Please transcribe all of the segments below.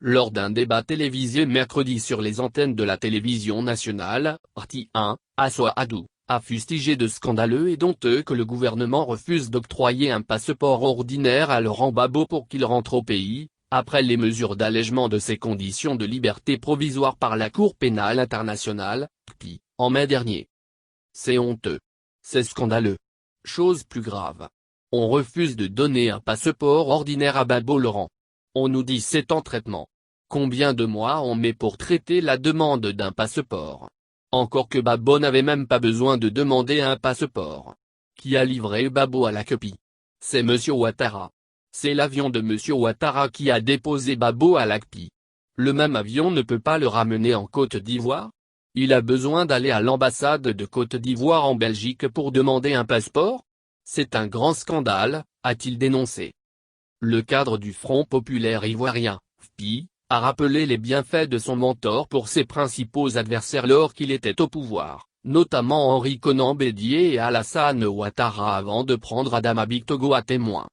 Lors d'un débat télévisé mercredi sur les antennes de la télévision nationale, RTI 1, Assoa Adou a fustigé de scandaleux et honteux que le gouvernement refuse d'octroyer un passeport ordinaire à Laurent Gbagbo pour qu'il rentre au pays, après les mesures d'allègement de ses conditions de liberté provisoire par la Cour pénale internationale, CPI, en mai dernier. C'est honteux. C'est scandaleux. Chose plus grave. On refuse de donner un passeport ordinaire à Gbagbo Laurent. On nous dit c'est en traitement. Combien de mois on met pour traiter la demande d'un passeport? Encore que Gbagbo n'avait même pas besoin de demander un passeport. Qui a livré Gbagbo à la CPI? C'est Monsieur Ouattara. C'est l'avion de Monsieur Ouattara qui a déposé Gbagbo à la CPI. Le même avion ne peut pas le ramener en Côte d'Ivoire? Il a besoin d'aller à l'ambassade de Côte d'Ivoire en Belgique pour demander un passeport? C'est un grand scandale, a-t-il dénoncé. Le cadre du Front populaire ivoirien, FPI, a rappelé les bienfaits de son mentor pour ses principaux adversaires lors qu'il était au pouvoir, notamment Henri Konan Bédié et Alassane Ouattara avant de prendre Adama Bictogo à témoin.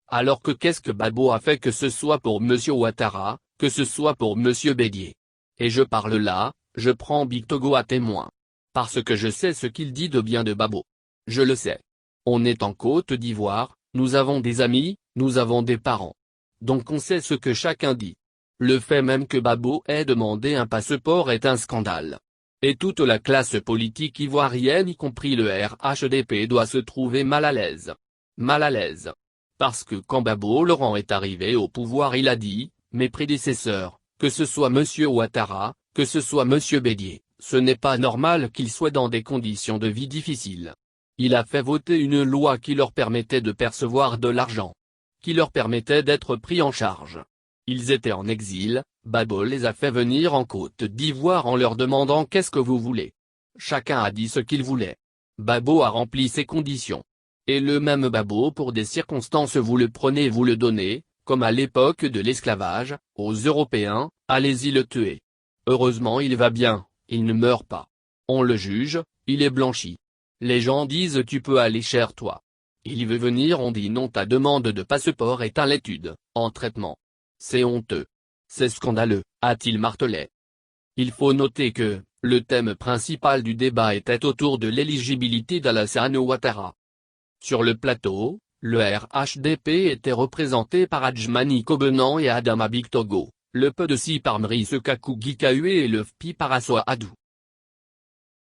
Alors qu'est-ce que Gbagbo a fait, que ce soit pour Monsieur Ouattara, que ce soit pour Monsieur Bédié? Et je parle là, je prends Bictogo à témoin. Parce que je sais ce qu'il dit de bien de Gbagbo. Je le sais. On est en Côte d'Ivoire, nous avons des amis, nous avons des parents. Donc on sait ce que chacun dit. Le fait même que Gbagbo ait demandé un passeport est un scandale. Et toute la classe politique ivoirienne y compris le RHDP doit se trouver mal à l'aise. Mal à l'aise. Parce que quand Gbagbo Laurent est arrivé au pouvoir il a dit, mes prédécesseurs, que ce soit Monsieur Ouattara, que ce soit Monsieur Bédié, ce n'est pas normal qu'ils soient dans des conditions de vie difficiles. Il a fait voter une loi qui leur permettait de percevoir de l'argent. Qui leur permettait d'être pris en charge. Ils étaient en exil, Gbagbo les a fait venir en Côte d'Ivoire en leur demandant qu'est-ce que vous voulez. Chacun a dit ce qu'il voulait. Gbagbo a rempli ses conditions. Et le même Gbagbo pour des circonstances vous le prenez vous le donnez, comme à l'époque de l'esclavage, aux Européens, allez-y le tuer. Heureusement il va bien, il ne meurt pas. On le juge, il est blanchi. Les gens disent tu peux aller cher toi. Il veut venir, on dit non, ta demande de passeport est à l'étude, en traitement. C'est honteux. C'est scandaleux, a-t-il martelé. Il faut noter que, le thème principal du débat était autour de l'éligibilité d'Alassane Ouattara. Sur le plateau, le RHDP était représenté par Adjmani Kobenan et Adama Bictogo, le PDC par Mrice Kakou Gikaue et le FPI par Assoa Adou.